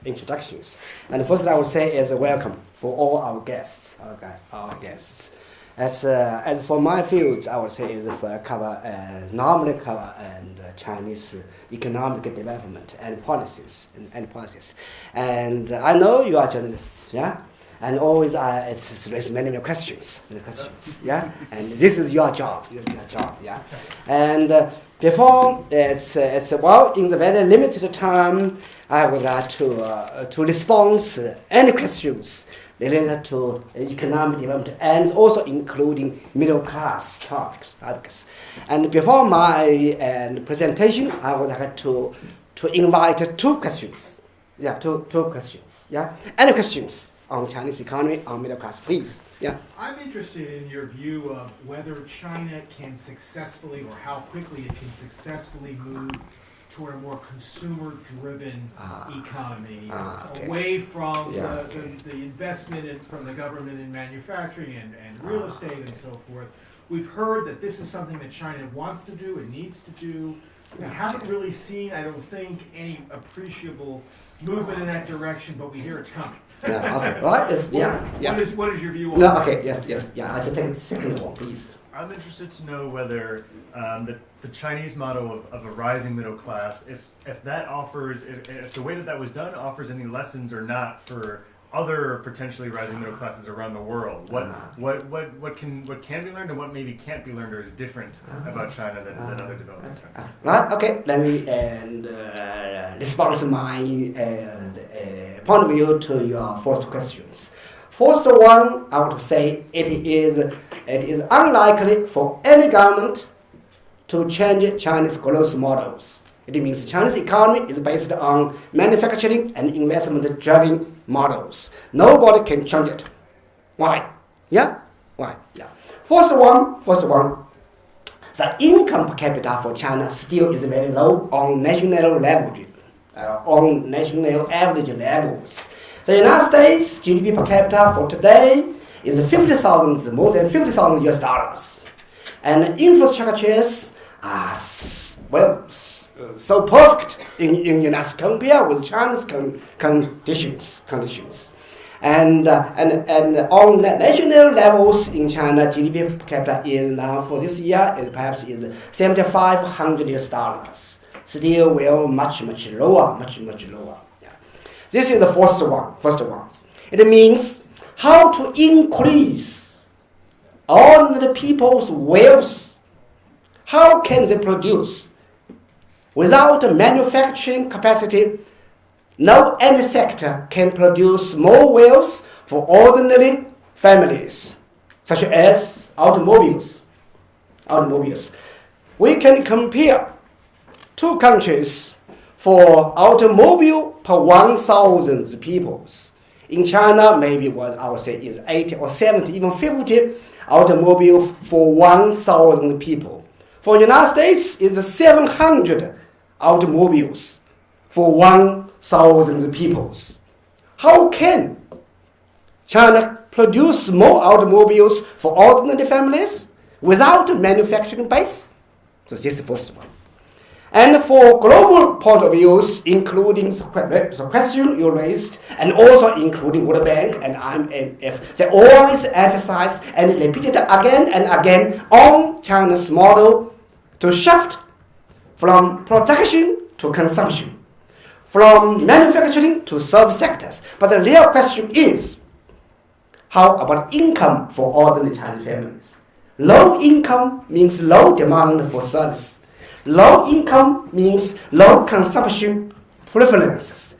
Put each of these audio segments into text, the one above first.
introductions. And first I would say is welcome for all our guests. As for my field, I would say is for normally cover and Chinese economic development and policies. And I know you are journalists, yeah. And always it's raised many questions, yeah. And this is your job, yeah. And before it's well in the very limited time, I would like to respond any questions related to economic development and also including middle class topics. And before my presentation, I would like to invite two questions. Yeah, two questions. Yeah, any questions on Chinese economy, on middle class, please. Yeah. I'm interested in your view of whether China can successfully, or how quickly it can successfully move toward a more consumer-driven economy, okay. Away from Yeah, the investment from the government in manufacturing and real estate and so forth. We've heard that this is something that China wants to do and needs to do. We haven't really seen, I don't think, any appreciable movement in that direction, but we hear it's coming. Yeah, okay. Right? What is your view on No, that? okay, yes. Yeah, I just take the second one, please. I'm interested to know whether the Chinese model of a rising middle class, if that offers, if the way that was done offers any lessons or not for other potentially rising middle classes around the world. What can be learned and what maybe can't be learned or is different about China than other developing countries? Right. Okay. Let me respond my point of view to your first questions. First one, I would say it is unlikely for any government to change Chinese growth models. It means Chinese economy is based on manufacturing and investment-driven models. Nobody can change it. Why? Yeah? Why? Yeah. First one, the income per capita for China still is very low on national level, on national average levels. The United States GDP per capita for today is more than 50,000 US dollars. And infrastructures are, so perfect in United compared with China's conditions. And on the national levels in China, GDP per capita is now for this year perhaps is 7,500 US dollars. Still much lower. Yeah. This is the first one. It means how to increase ordinary people's wealth. How can they produce? Without manufacturing capacity, no any sector can produce more wealth for ordinary families, such as automobiles. We can compare two countries for automobile per 1,000 people. In China, maybe what I would say is 80 or 70, even 50 automobile for 1,000 people. For the United States, it's 700 automobiles for 1,000 people. How can China produce more automobiles for ordinary families without a manufacturing base? So this is the first one. And for global point of views, including the question you raised, and also including World Bank and IMF, they always emphasized and repeated again and again on China's model to shift from production to consumption, from manufacturing to service sectors. But the real question is, how about income for ordinary Chinese families? Low income means low demand for service. Low income means low consumption preferences.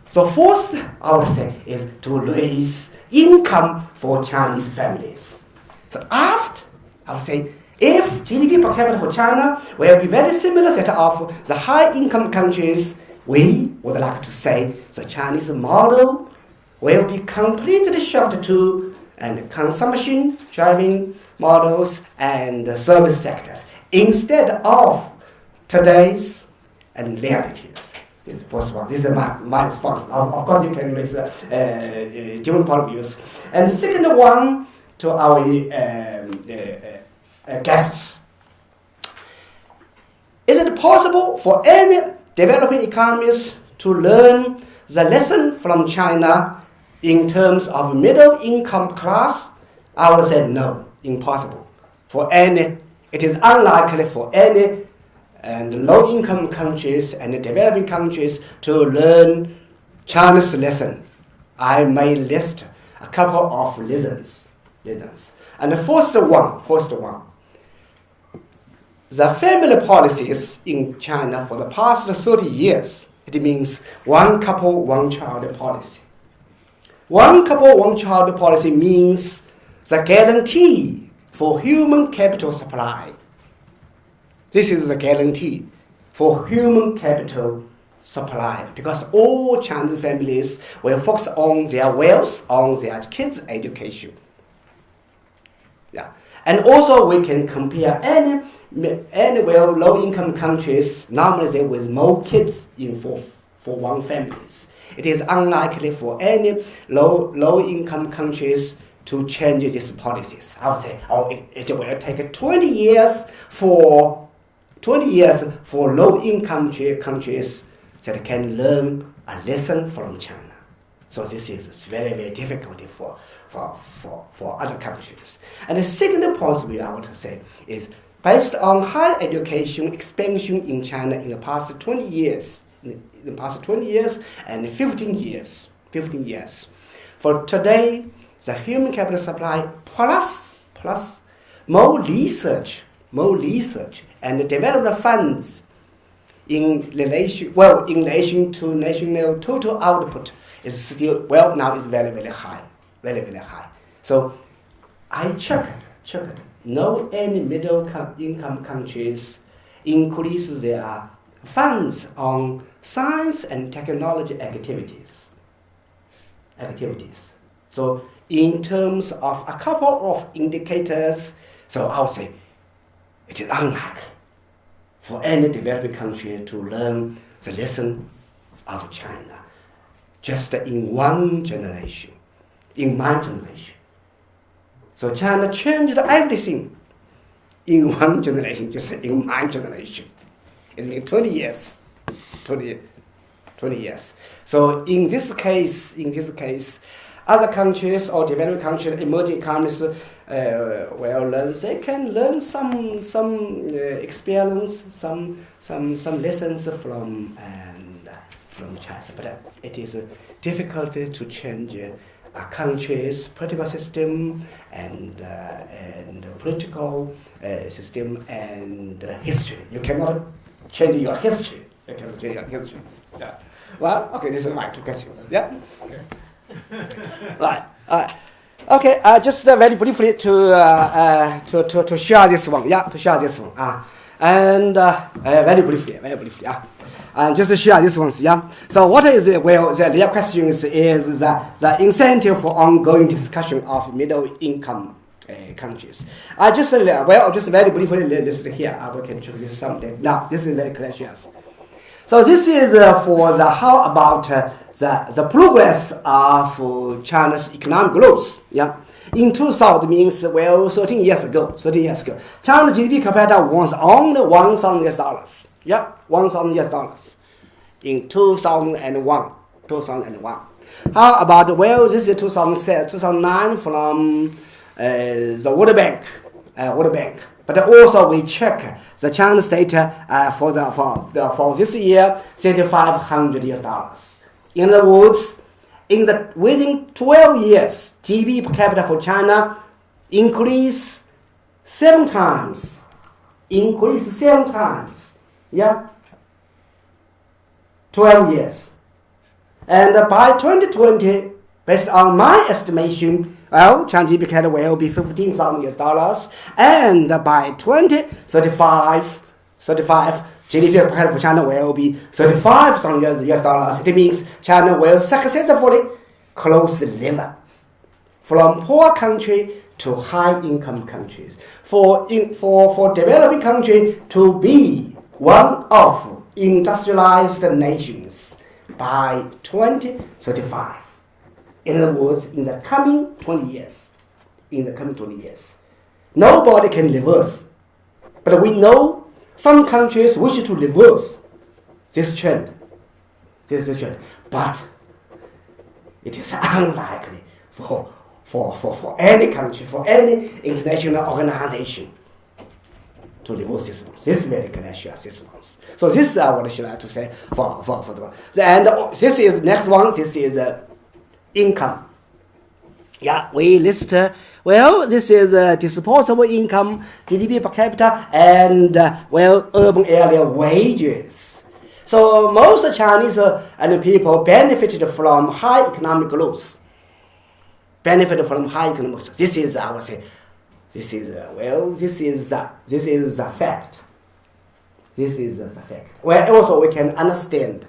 So first, I would say, is to raise income for Chinese families. So after, I would say, if GDP per capita for China will be very similar set of the high-income countries, we would like to say the Chinese model will be completely shifted to consumption-driving models and service sectors instead of today's and realities. This is the first one. This is my response. Of course, you can raise different point of views. And the second one to our guests. Is it possible for any developing economies to learn the lesson from China in terms of middle income class, I would say no, impossible. It is unlikely for any and low income countries and developing countries to learn China's lesson. I may list a couple of reasons. And the first one, the family policies in China for the past 30 years, it means one couple, one child policy. One couple, one child policy means the guarantee for human capital supply. This is the guarantee for human capital supply because all Chinese families will focus on their wealth, on their kids' education. Yeah. And also we can compare any low-income countries, normally with more kids in for one families. It is unlikely for any low-income countries to change these policies. I would say, it will take 20 years for low-income countries that can learn a lesson from China. So this is very, very difficult for other countries. And the second point I want to say is based on higher education expansion in China in the past 20 years, and 15 years. For today, the human capital supply plus more research and development funds in relation to national total output is still now is very, very high. So I checked. No any middle income countries increase their funds on science and technology activities. So in terms of a couple of indicators, so I would say it is unlikely for any developing country to learn the lesson of China just in one generation, in my generation. So China changed everything in one generation, just in my generation. It's been 20 years. So in this case, other countries or developing countries, emerging economies, they can learn some experience, some lessons from China. But it is difficult to change a country's political system and political system and history. You cannot change your history. Yeah. Well, okay, these are my two questions. Yeah. Okay. Right. Okay. Just very briefly to share this one. Yeah, to share this one. And very briefly. And just to share this one. Yeah. So what is it? Well, the real question is the incentive for ongoing discussion of middle income countries. Just very briefly list here. I will contribute something. Now, this is very clear. Yes. So this is for the how about the progress of China's economic growth. Yeah, in 2000 means 13 years ago. China's GDP per capita was only $1,000. Yeah, $1,000 in 2001. How about this is 2009 from the World Bank. But also we check the China's data for this year, $3,500. In other words, within 12 years, GDP per capita for China increased 7 times. Yeah, 12 years. And by 2020, based on my estimation, China's GDP per capita will be $15,000, and by 2035, GDP per capita for China will be $35,000. It means China will successfully close the river from poor country to high income countries. For developing country to be one of industrialized nations by 2035. In other words, in the coming 20 years. Nobody can reverse. But we know some countries wish to reverse this trend. But it is unlikely for any country, for any international organization to remove these ones. This is very glacial, these ones. So this is what I should like to say for the one. And this is next one. This is income. Yeah, we list. This is disposable income, GDP per capita, and urban area wages. So most Chinese and people benefited from high economic growth. This is, I would say, this is the fact. This is the fact. Well, also we can understand.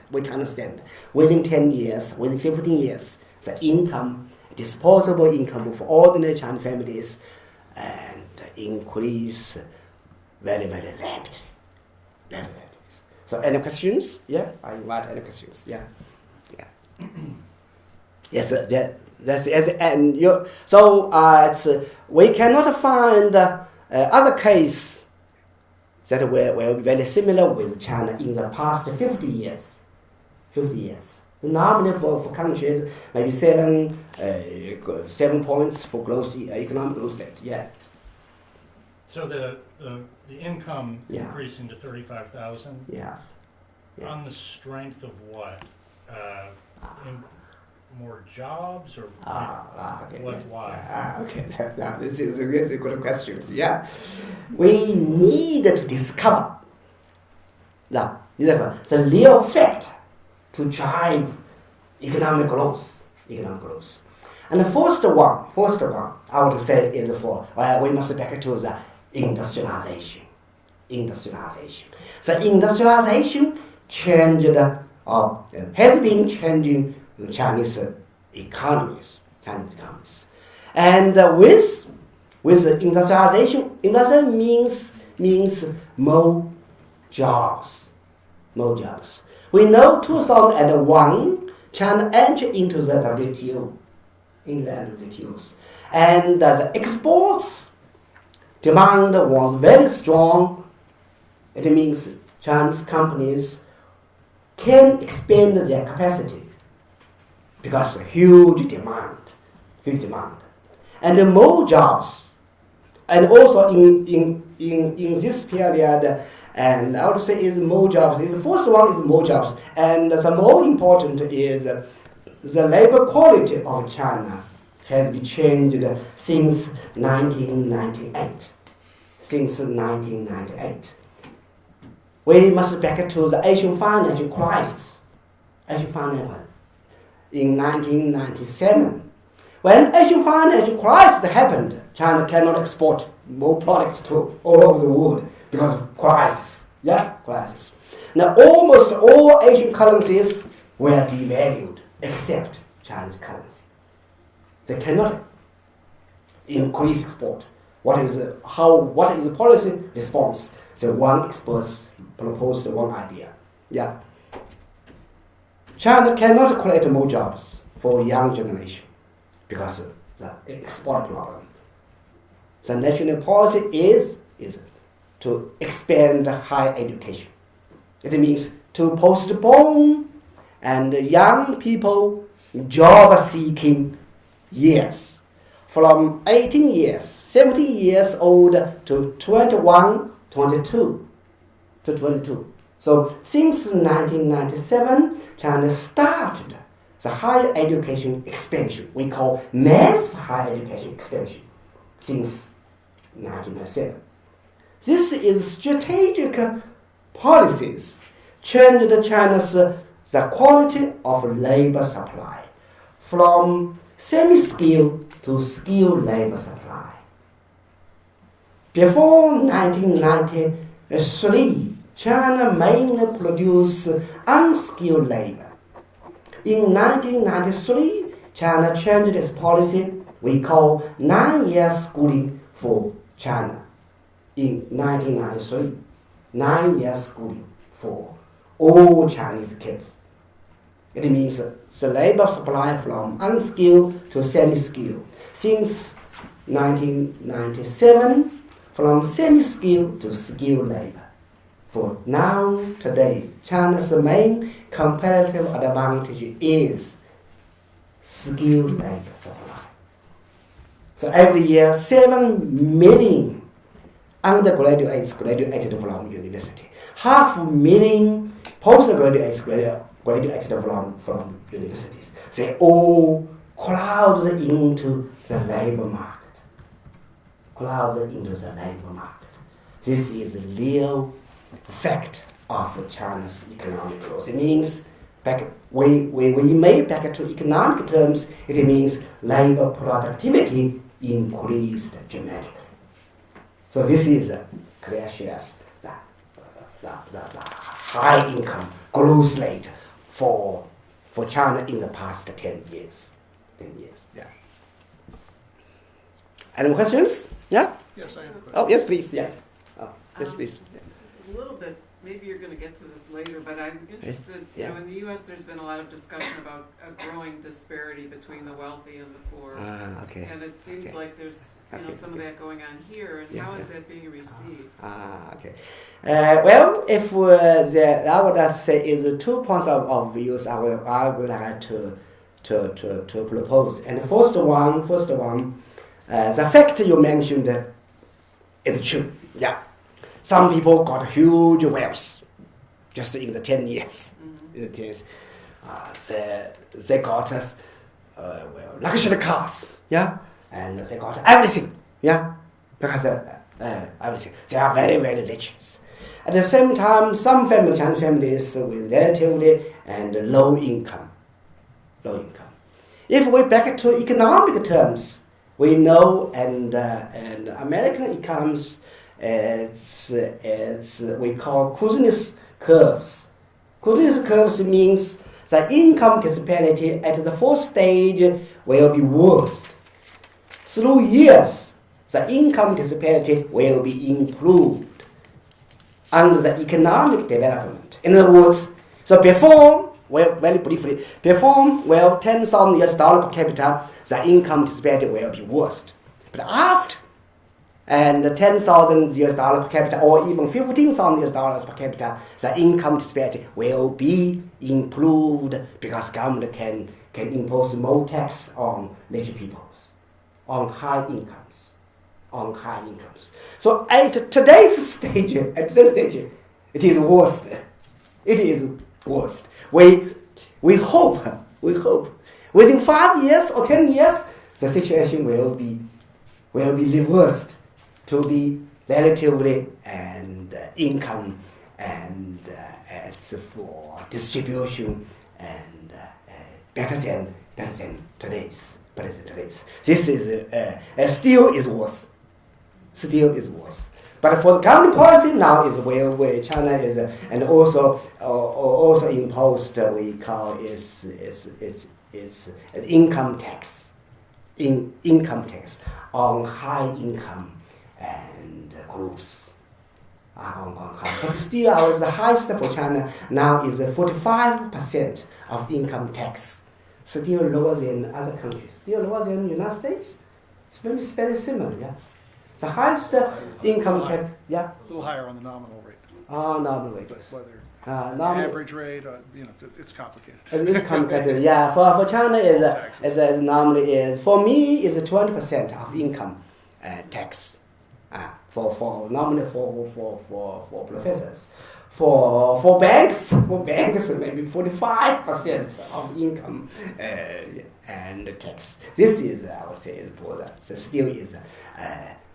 Within 10 years, within 15 years, the income, disposable income for ordinary Chinese families, and increase very, very rapidly. So, any questions? Yeah, I invite any questions. Yeah. Yes, that's and you. So we cannot find other case that will be very similar with China in the past 50 years. Normally for countries, maybe 7 points for growth, economic growth rate. Yeah. So the income Yeah. increasing to 35,000 Yes. Yeah. on the strength of what? More jobs or Okay. what? Yes. Why? Okay. Now this is a really good question. Yeah, we need to discover the real fact to drive economic growth. And the first one, I would say is we must back to the industrialization. So industrialization changed, has been changing Chinese economies. And with the industrialization means more jobs. We know 2001 China entered into the WTO, and the exports demand was very strong. It means Chinese companies can expand their capacity because huge demand, and more jobs, and also in this period. And I would say is more jobs. The first one is more jobs, and the more important is the labor quality of China has been changed since 1998. We must back to the Asian financial crisis. In 1997. When Asian financial crisis happened, China cannot export more products to all over the world because of crisis. Now almost all Asian currencies were devalued except Chinese currency. They cannot increase export. What is the policy response? So one expert proposed one idea. China cannot create more jobs for young generation because of the export problem. The national policy is to expand higher education. It means to postpone and young people job-seeking years from 18 years, 17 years old to 21, 22 to 22. So since 1997, China started the higher education expansion. We call mass higher education expansion since 1997. This is strategic policies changed China's the quality of labor supply from semi-skilled to skilled labor supply. Before 1993, China mainly produced unskilled labor. In 1993, China changed its policy we call 9-year schooling for China. In 1993, 9-year schooling for all Chinese kids. It means the labor supply from unskilled to semi-skilled. Since 1997, from semi-skilled to skilled labor. For now, today, China's main competitive advantage is skilled labor supply. So every year, 7 million undergraduates graduated from university. 500,000 postgraduates graduated from universities. They all crowded into the labor market. This is a real fact of China's economic growth. It means we made back to economic terms, it means labor productivity increased dramatically. So this is clear shares the high income growth rate for China in the past 10 years. 10 years, yeah. Any questions? Yeah? Yes, I have a question. Oh, yes, please, yeah. Oh, yes, please. Yeah. This is a little bit, maybe you're going to get to this later, but I'm interested, you know, in the U.S. there's been a lot of discussion about a growing disparity between the wealthy and the poor. Okay. And it seems Okay. like there's, you know, some of that going on here, and how is that being received? Okay. Well, if I would say is 2 points of views I would like to propose. And the first one, the fact you mentioned is true. Yeah, some people got huge wealth just in the 10 years. They got luxury cars. Yeah, and they got everything. Yeah, because everything. They are very, very rich. At the same time, some Chinese families with relatively and low income. If we back to economic terms, we know and American economics it's we call Kuznets curves. Kuznets curves means the income disparity at the first stage will be worst. Through years, the income disparity will be improved under the economic development. In other words, so before, well, very briefly, $10,000 per capita, the income disparity will be worst. But after, and $10,000 per capita, or even $15,000 per capita, the income disparity will be improved because government can impose more tax on rich peoples, on high incomes. So at today's stage, it is worst. It is worst. We hope within 5 years or 10 years, the situation will be reversed to be relatively and income and it's for distribution and better than today's. This is still is worse. But for the government policy now is where China is and also imposed we call is income tax on high income and groups. But still the highest for China now is 45% of income tax. Still lower than other countries. Still lower than the United States. It's very similar, yeah. The highest income tax, yeah. A little higher on the nominal rate. Nominal rate. But whether Nominal average rate, it's complicated. It's complicated, yeah. For China is normally is for me is 20% of income tax. For normally for professors. For banks maybe 45% of income and tax. This is I would say for that. So still is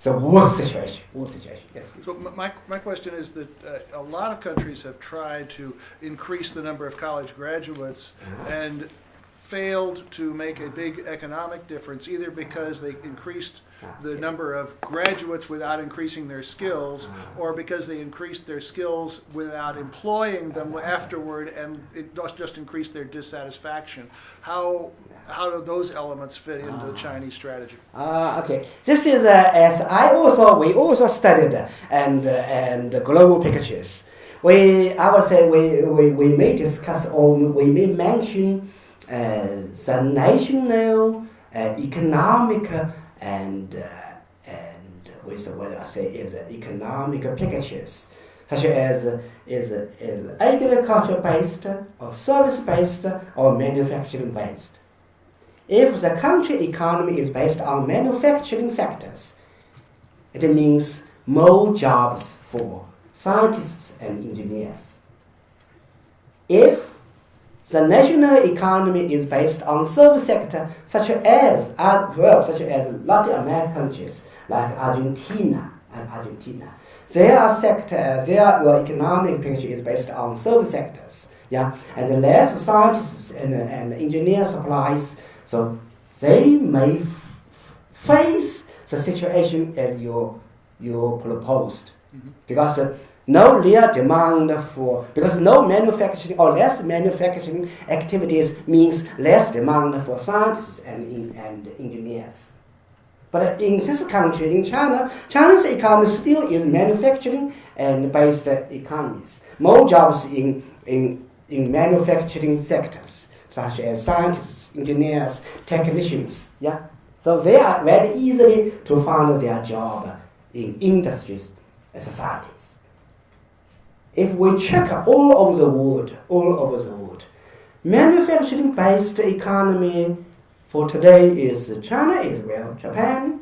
the worst situation. Yes, please. So my question is that a lot of countries have tried to increase the number of college graduates and failed to make a big economic difference, either because they increased the number of graduates without increasing their skills, or because they increased their skills without employing them afterward, and it just increased their dissatisfaction. How do those elements fit into the Chinese strategy? Okay, this is as we also studied and global pictures. I would say we may discuss or we may mention the national economic and with what I say is economic packages, such as is agriculture based or service based or manufacturing based. If the country economy is based on manufacturing factors, it means more jobs for scientists and engineers. If the national economy is based on service sector, such as Latin American countries like Argentina, their economic picture is based on service sectors, and the less scientists and engineer supplies, so they may face the situation as you proposed, because no real demand because no manufacturing or less manufacturing activities means less demand for scientists and engineers. But in this country, in China, China's economy still is manufacturing and based economies. More jobs in manufacturing sectors, such as scientists, engineers, technicians. So they are very easily to find their job in industries and societies. If we check all over the world, manufacturing-based economy for today is China, Israel, Japan,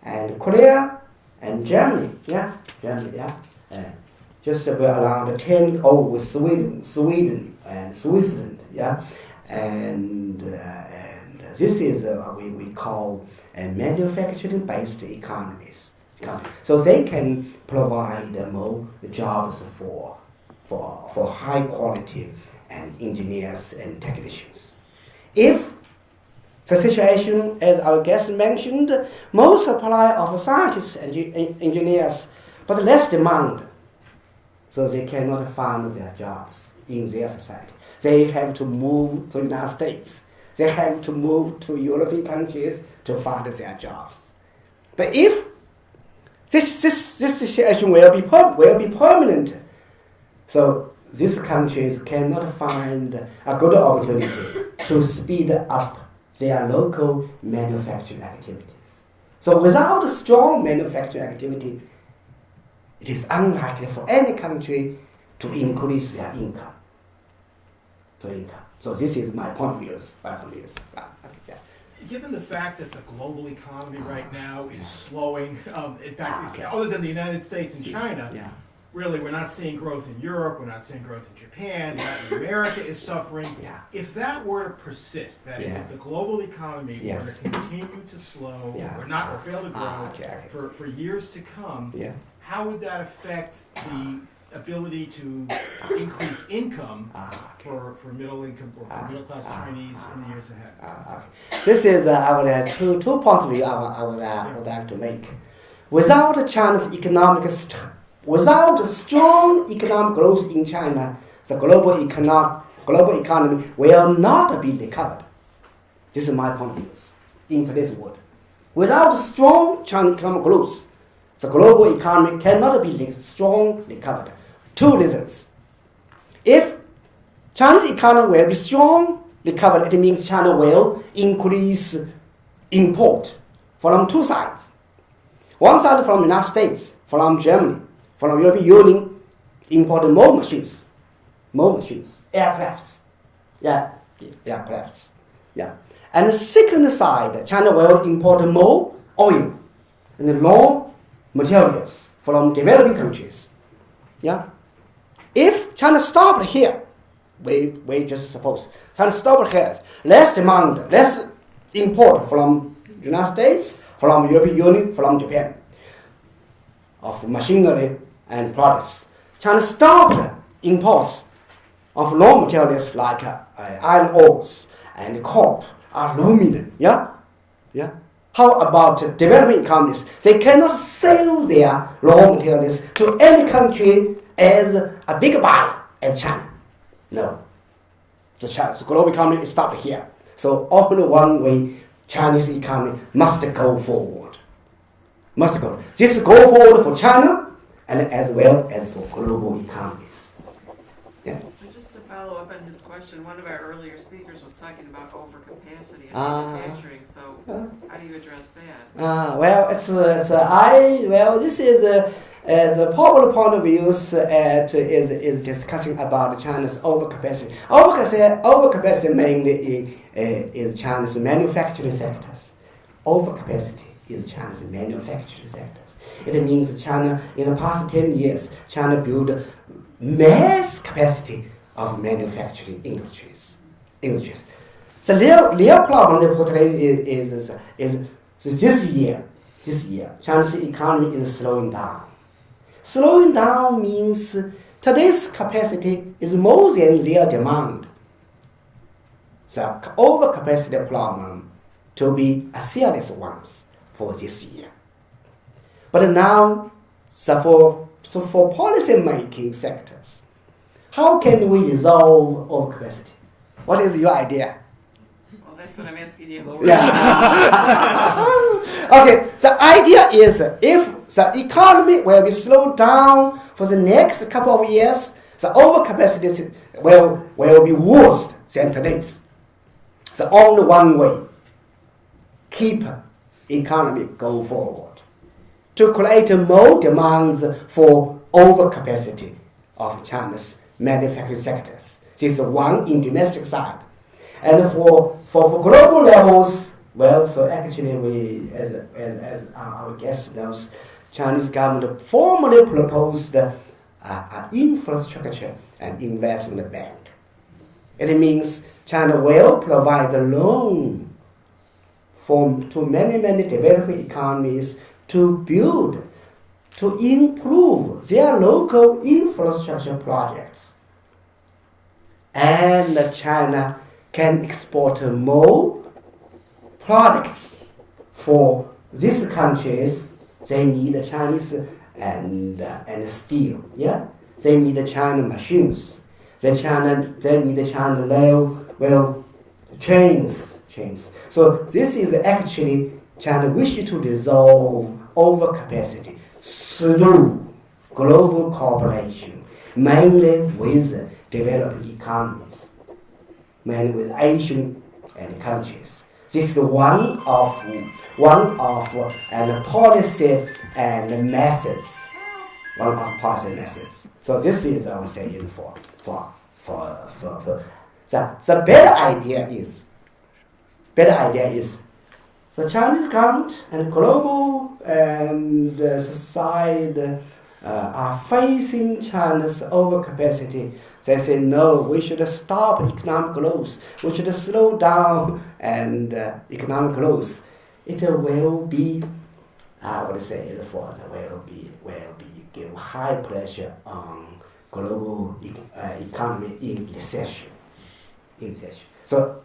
and Korea, and Germany. Just around 10 with Sweden and Switzerland. And this is what we call manufacturing-based economies. So they can provide more jobs for high quality and engineers and technicians. If the situation, as our guest mentioned, more supply of scientists and engineers, but less demand, so they cannot find their jobs in their society. They have to move to the United States. They have to move to European countries to find their jobs. But if this situation will be permanent, so these countries cannot find a good opportunity to speed up their local manufacturing activities. So without a strong manufacturing activity, it is unlikely for any country to increase their income. So this is my point of view. Given the fact that the global economy right now is slowing, in fact, other than the United States and China, really we're not seeing growth in Europe, we're not seeing growth in Japan, Latin America is suffering. If that were to persist, that is, if the global economy were to continue to slow or fail to grow for years to come, how would that affect the ability to increase income for middle income or for middle class Chinese in the years ahead? This is I would have two points of view I would like to make. Without strong economic growth in China, the global economy will not be recovered. This is my point of view in today's world. Without strong Chinese economic growth, the global economy cannot be strong recovered. Two reasons. If China's economy will be strong recovered, it means China will increase import from two sides. One side from the United States, from Germany, from the European Union, import more machines, aircrafts. And the second side, China will import more oil and raw materials from developing countries. If China stopped here, we just suppose China stopped here, less demand, less import from the United States, from European Union, from Japan, of machinery and products. China stopped imports of raw materials like iron ores and copper, aluminum. How about developing economies? They cannot sell their raw materials to any country as a big buyer as China. No. The global economy is stopped here. So only one way Chinese economy must go forward. This go forward for China and as well as for global economies. Just to follow up on his question, one of our earlier speakers was talking about overcapacity in Ah. manufacturing, so how do you address that? Well, this is as a popular point of view is discussing about China's overcapacity. Overcapacity mainly is China's manufacturing sectors. Overcapacity is China's manufacturing sectors. It means China, in the past 10 years, China built mass capacity of manufacturing industries. So their problem for today is this year, China's economy is slowing down. Slowing down means today's capacity is more than their demand. The overcapacity problem to be a serious one for this year. But now, for policy making sectors, how can we resolve overcapacity? What is your idea? Well, that's what I'm asking you. Yeah. Okay, the idea is if the economy will be slowed down for the next couple of years, the overcapacity will be worse than today's. The only one way, keep economy go forward to create more demands for overcapacity of China's manufacturing sectors. This is one in domestic side. And for global levels, so actually we, as our guest knows, Chinese government formally proposed an infrastructure and investment bank. It means China will provide a loan to many developing economies to improve their local infrastructure projects. And China can export more products for these countries. They need Chinese and steel. Yeah, they need China machines. They need China rail trains. So this is actually China wishes to resolve overcapacity through global cooperation, mainly with developing economies, mainly with Asian and countries. This is one of and policy and methods. One of policy methods. So this is I would say for the better idea is the Chinese government and global and society are facing China's overcapacity. They say, no, we should stop economic growth. We should slow down and economic growth. It will be, I would say, will be give high pressure on global economy in recession. So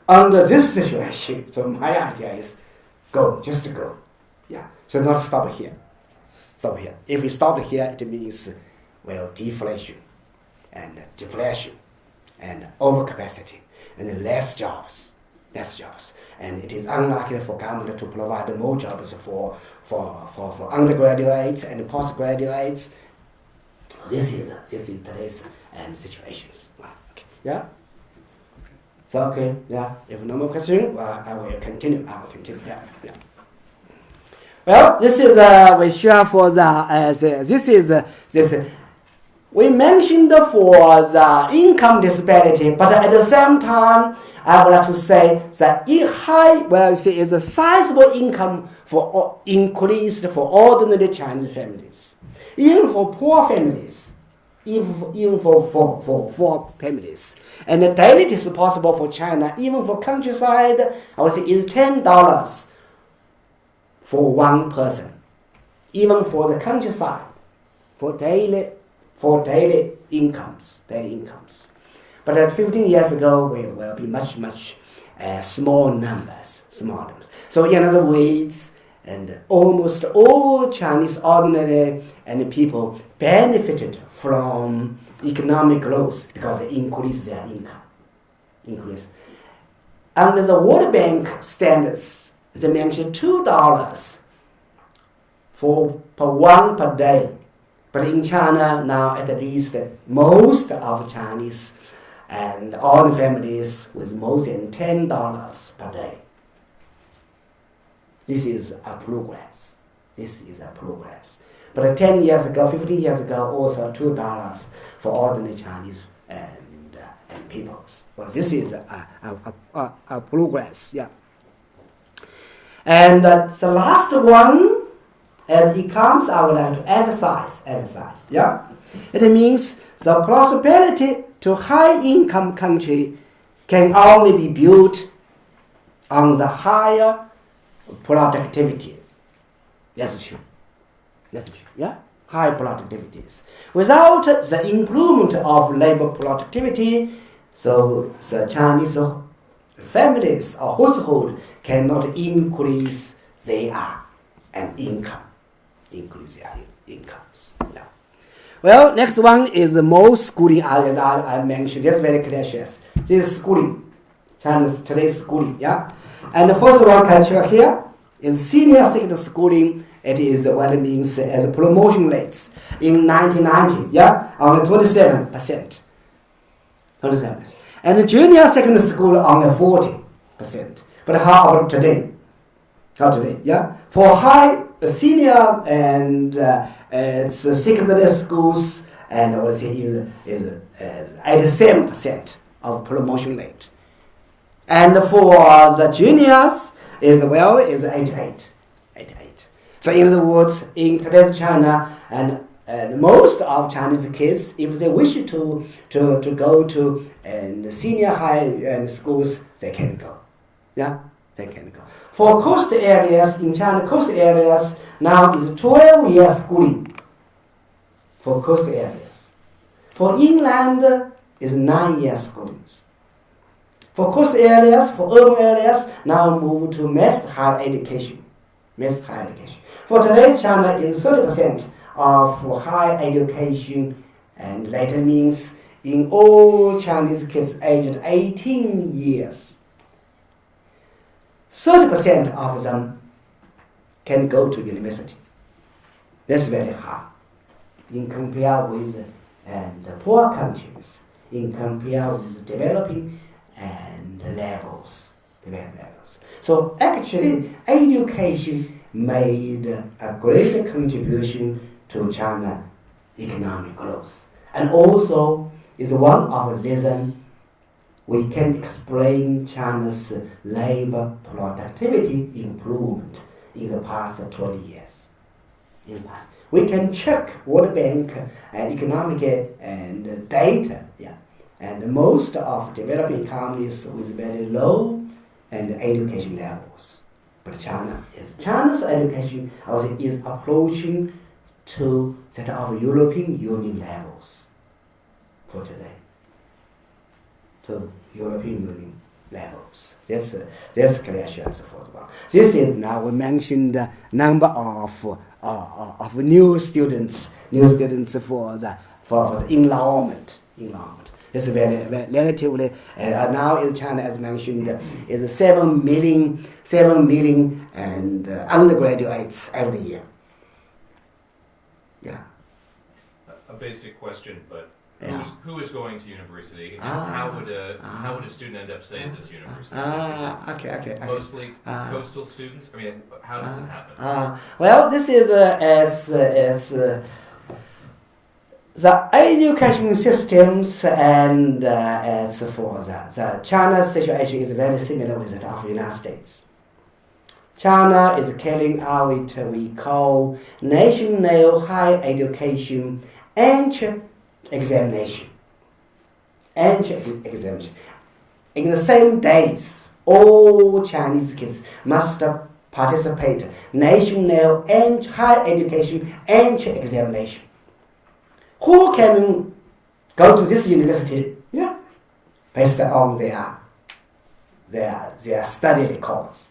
under this situation, so my idea is just go. Yeah. So not stop here. If we stop here, it means deflation and deflation and overcapacity and less jobs. And it is unlikely for government to provide more jobs for undergraduates and postgraduates. This is today's situations. Okay. Yeah. So okay. Yeah. If no more questions, I will continue. Yeah. Well, this is we share for this. We mentioned for the income disparity, but at the same time, I would like to say that is a sizable income for increased for ordinary Chinese families, even for poor families, even for families. And daily it is possible for China, even for countryside, I would say is $10 for one person, even for the countryside, for daily incomes. But 15 years ago, we will be much small numbers. So in other words, and almost all Chinese ordinary and people benefited from economic growth because they increased their income. Under the World Bank standards, they mentioned $2 per day But in China now, at least most of Chinese and all the families with more than $10 per day. This is a progress. This is a progress. But 10 years ago, 15 years ago, also $2 for ordinary Chinese and peoples. Well, this is a progress, yeah. And the last one, as it comes, I would like to emphasize, yeah. It means the prosperity to high-income country can only be built on the higher productivity. That's true. Yeah? High productivities. Without the improvement of labor productivity, so the Chinese families or household cannot increase their income. Increase their incomes. Yeah. Well, next one is the most schooling, as I mentioned. That's very clear. This is schooling. China's today's schooling. Yeah. And the first one culture here is senior secondary schooling. It is what it means as promotion rates in 1990. Yeah, on 27%. 27%. And the junior secondary school on 40%. But how about today? Yeah, for high senior and it's secondary schools, and I would say is 87% of promotion rate. And for the juniors is 88. So in other words, in today's China, and most of Chinese kids, if they wish to go to senior high schools, they can go. Yeah, they can go. For coast areas in China, coast areas now is 12 years schooling. For coast areas, for inland is 9 years schooling. For coast areas, for urban areas, now move to mass higher education. For today's China is 30% of higher education, and that means in all Chinese kids aged 18 years, 30% of them can go to university. That's very high in compare with the poor countries, in compare with developing and levels. So actually, education made a great contribution to China economic growth, and also is one of the reasons we can explain China's labor productivity improvement in the past 20 years. We can check World Bank economic and data, yeah, and most of developing economies with very low and education levels. But China's education, I would say, is approaching to that of European Union levels for today. To European Union levels. That's clear as for the one. This is now we mentioned the number of new students for the enrollment. It's very relatively now in China, as mentioned, is 7 million and undergraduates every year. Yeah. A basic question, but Yeah. who is going to university? And how would a student end up, say, at this university? Okay. Mostly coastal students. I mean, how does it happen? Well, this is as the education systems and as for the China's situation is very similar with that of the United States. China is carrying out we call national higher education entrance examination. In the same days, all Chinese kids must participate national and higher education entrance examination. Who can go to this university? Yeah, based on their study records.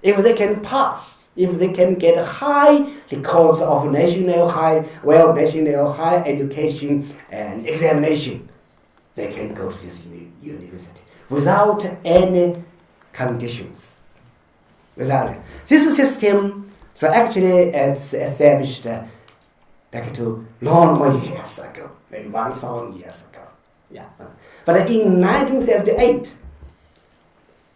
If they can pass, if they can get high records of national higher education and examination, they can go to this university without any conditions. Without it. This system, so actually it's established back to long years ago, maybe 1,000 years ago. Yeah. But in 1978,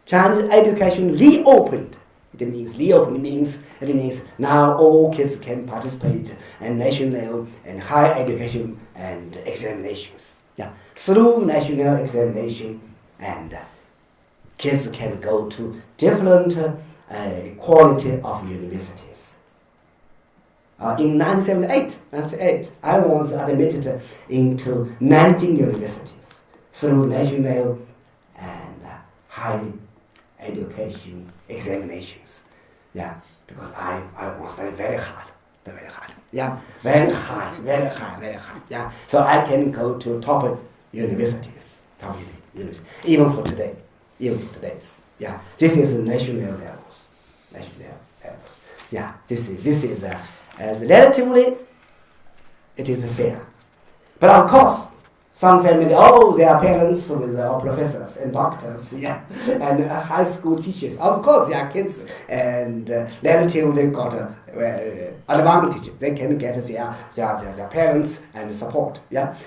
Chinese education reopened. It means now all kids can participate in national and higher education and examinations. Yeah. Through national examination, and kids can go to different quality of universities. In 1978, I was admitted into 19 universities through national and high education examinations. Yeah, because I was very hard. Yeah, very high. Yeah, so I can go to top universities, even for today, Yeah, this is national levels. Yeah, this is relatively, it is fair. But of course, some family, their parents with professors and doctors, and high school teachers. Of course, their kids and relatively got advantage. They can get their parents and support,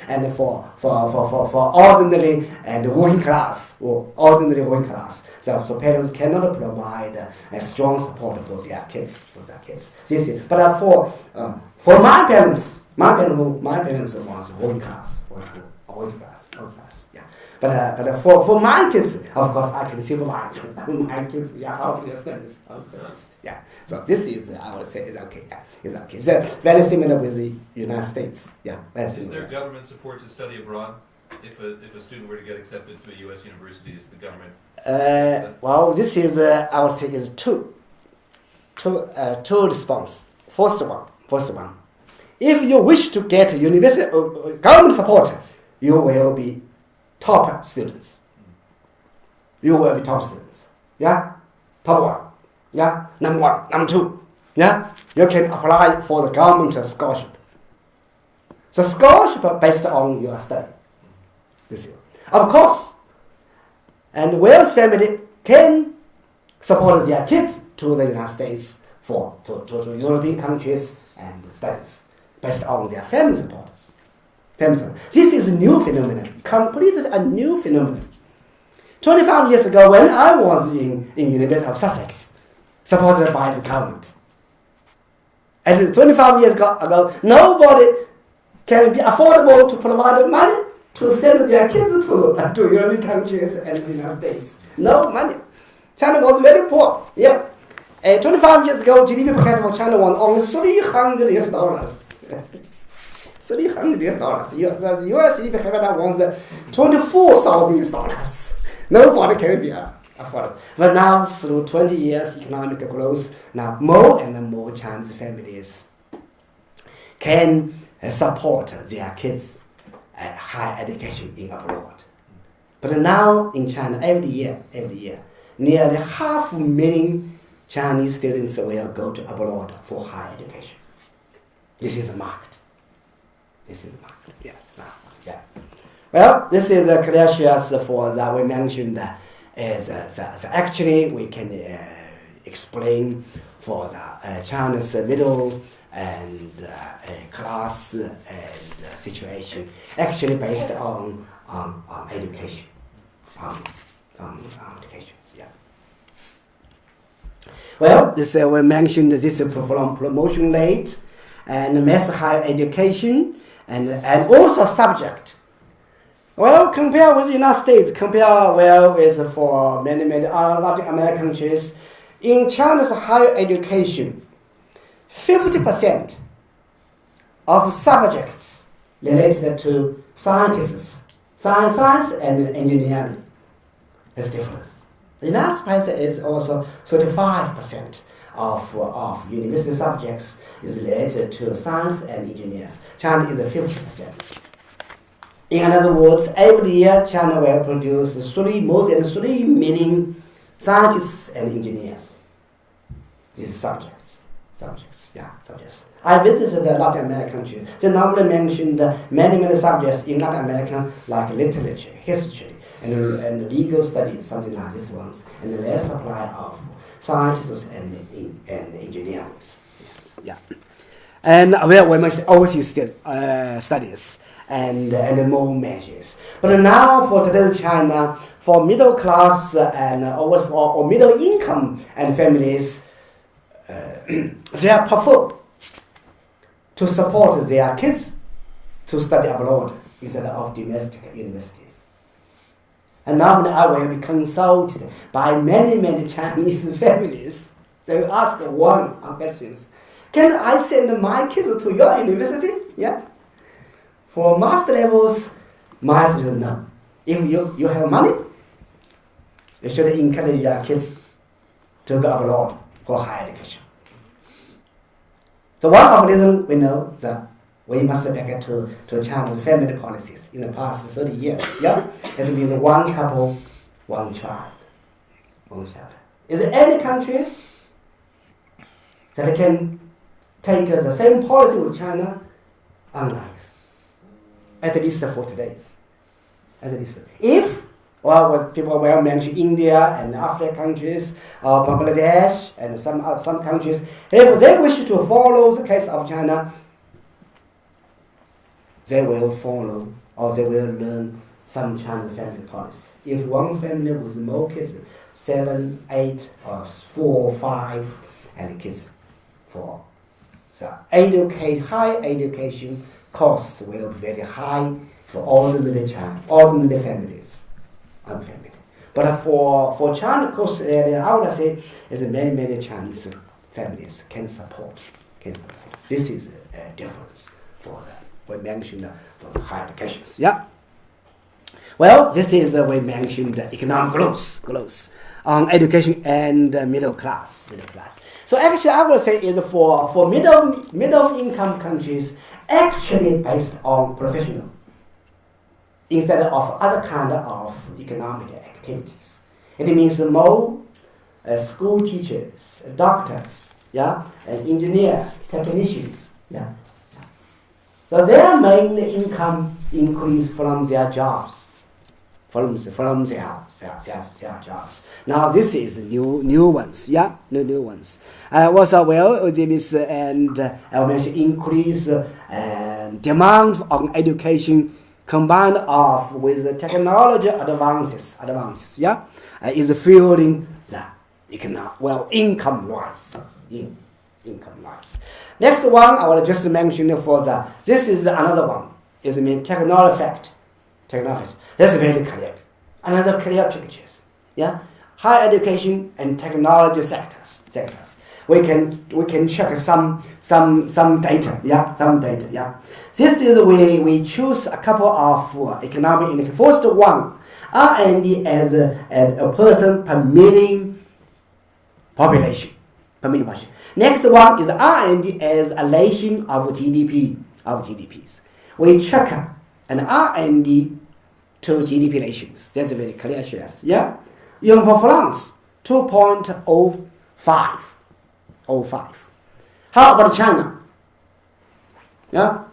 And for ordinary and working class, so parents cannot provide a strong support for their kids. This is, but for my parents was working class. But for my kids, of course, I can supervise my kids. How their studies. So this is, I would say, is okay. It's okay. It's very similar with the United States. Is there government support to study abroad? If a student were to get accepted to a U.S. university, is the government? Well, this is, I would say, is two response. First one. If you wish to get university government support, you will be top students. Top one. Number one, number two. You can apply for the government scholarship. The scholarship based on your study. This year. Of course, and Wales family can support their kids to the United States to European countries and studies based on their family supporters. This is a new phenomenon, completely a new phenomenon. 25 years ago, when I was in University of Sussex, supported by the government, and 25 years ago, nobody can be affordable to provide money to send their kids to European countries and the United States. No money. China was very poor. 25 years ago, GDP per capita of China was only $300. $300. US GDP per capita was $24,000. Nobody can be affordable. But now, through 20 years economic growth, now more and more Chinese families can support their kids' higher education in abroad. But now in China, every year, nearly 500,000 Chinese students will go to abroad for higher education. This is a market. Yes. Well, this is a classics for that we mentioned as actually we can explain for the China's middle and class and situation actually based on education, educations. Well, this we mentioned this from promotion rate and mass higher education and also subject. Well, compare with the United States, with for many Latin American countries. In China's higher education, 50% of subjects related to science and engineering is different. The United States is also 35% of university subjects is related to science and engineers. China is 50%. In other words, every year China will produce more than 3 million scientists and engineers. These subjects. I visited the Latin American country. They normally mentioned many subjects in Latin America, like literature, history, and legal studies, something like these ones, and the less supply of scientists and engineers. And we mentioned overseas studies and more measures. But now for today's China, for middle class and or middle income and families, they are prefer to support their kids to study abroad instead of domestic universities. And now I will be consulted by many Chinese families. They will ask one question: can I send my kids to your university? Yeah. For master levels, my answer is no. If you have money, you should encourage your kids to go abroad for higher education. So one of the reasons we know that we must look back to China's family policies in the past 30 years. Yeah, it means one couple, one child, one child. Is there any countries that can take the same policy with China? Unlike, at least for today's. At least if, well, what people will mention India and African countries, Bangladesh and some countries, if they wish to follow the case of China, they will follow or they will learn some Chinese family policy. If one family with more kids, 7, 8, or 4, 5, and kids 4, so high education costs will be very high for ordinary families. But for China cost area, I would say is many Chinese families can support. This is a difference for that. We mentioned for the higher educations. Yeah. Well, this is we mentioned economic growth on education and middle class. So actually, I would say is for middle income countries actually based on professional instead of other kind of economic activities. It means more school teachers, doctors, yeah, and engineers, technicians, yeah. So their main income increase from their jobs, from their jobs. Now this is new ones, yeah, new ones. Also, this and I mentioned increase demand on education combined with the technology advances, yeah, is fueling the income rise. Income rise. Next one I will just mention this is another one. Is technology effect. That's very clear. Another clear pictures. Yeah, higher education and technology sectors. We can check some data. Yeah, some data. Yeah. This is we choose a couple of economic indicators. First one, R&D as a person per million population. Next one is R&D as a relation of GDPs. We check an R&D to GDP ratios. That's very clear, yes. Yeah. Even for France, 2.05. How about China? Yeah.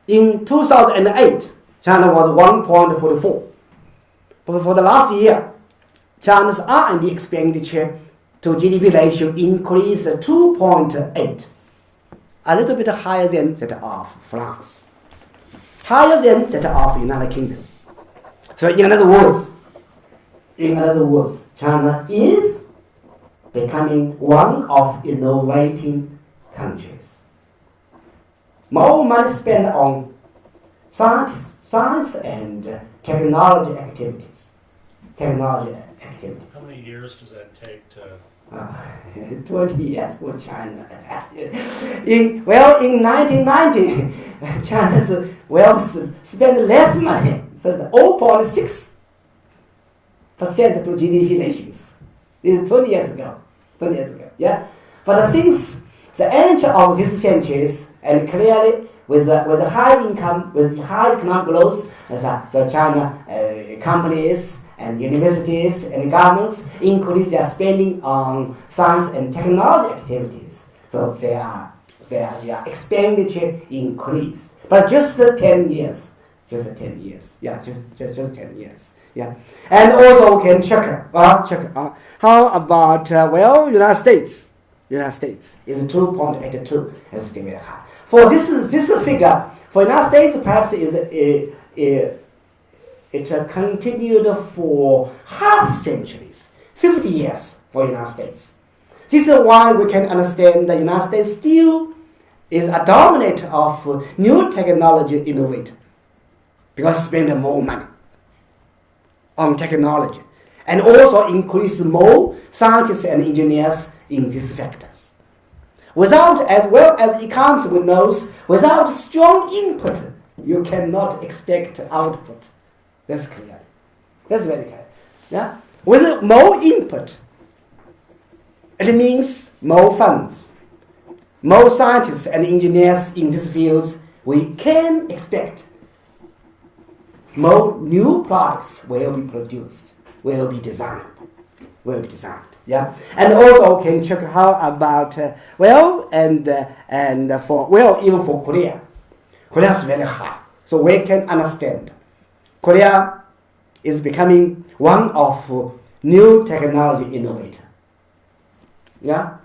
In 2008, China was 1.44. But for the last year, China's R&D expenditure to GDP ratio increased 2.8, a little bit higher than that of France, higher than that of United Kingdom. So in other words, China is becoming one of innovating countries. More money spent on science and technology activities. How many years does that take to? 20 years for China. In 1990, China spent less money, so 0.6% to GDP ratios. This is 20 years ago. Yeah. But since the end of these centuries, and clearly with a high income, with high economic growth, so China companies and universities and governments increase their spending on science and technology activities. So their expenditure increased. But just 10 years. Yeah, just 10 years. Yeah. And also we can check how about United States. United States is 2.82, is still very high. For this figure, for United States, perhaps it continued for half centuries, 50 years for United States. This is why we can understand the United States still is a dominant of new technology innovator, because spend more money on technology and also increase more scientists and engineers in these sectors. Without, as well as economists will know, without strong input, you cannot expect output. That's clear. That's very clear. Yeah? With more input, it means more funds, more scientists and engineers in these fields. We can expect more new products will be produced, will be designed. Yeah, and also can check how about even for Korea. Korea is very high, so we can understand. Korea is becoming one of new technology innovator. Yeah,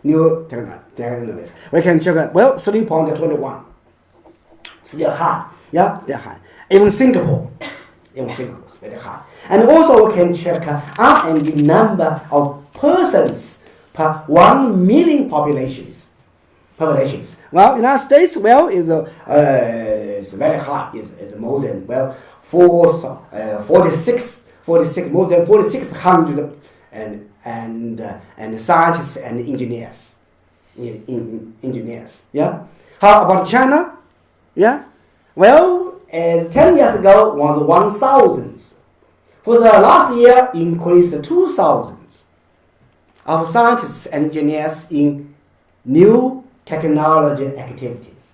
new technology innovator. We can check 3.21, still high. Yeah, still high. Even Singapore is very high. And also we can check R&D number of persons per 1 million populations. Well, United States, is very high. Is more than 46 more than 4,600 and scientists and engineers. Engineers. Yeah. How about China? Yeah. Well, as 10 years ago was 1,000. For the last year, increased to 2,000 of scientists and engineers in new technology activities.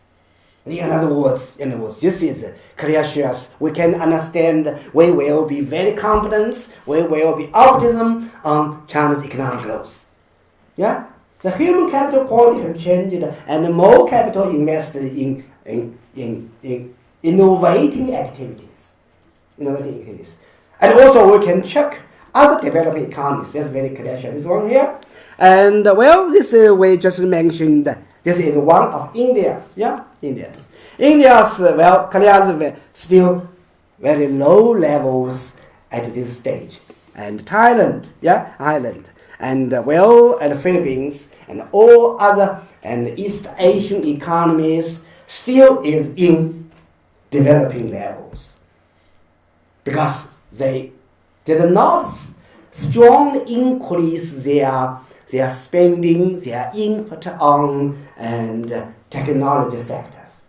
In other words, this is clear shows we can understand. We will be very confident. We will be optimism on China's economic growth. Yeah, the human capital quality has changed, and more capital invested in innovating activities. And also we can check other developing economies. That's very clear. This one here. And this we just mentioned. This is one of India's. Yeah, India's. Korea's still very low levels at this stage. And Thailand, Ireland, and and Philippines, and all other and East Asian economies still is in developing levels, because they did not strongly increase their spending, their input on and technology sectors.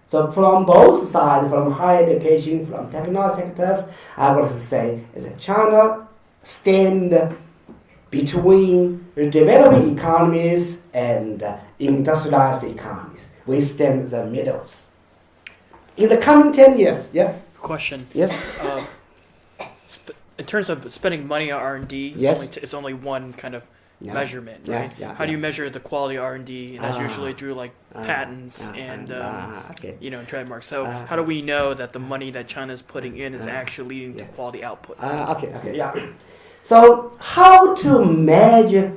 So from both sides, from higher education, from technology sectors, I would say is that China stand between developing economies and industrialized economies. We stand in the middles. In the coming 10 years, Question. Yes. In terms of spending money on R&D, Yes. it's only one kind of measurement, Yes, right? How do you measure the quality of R&D? And that's usually through patents and trademarks. So how do we know that the money that China is putting in is actually leading to quality output? So how to measure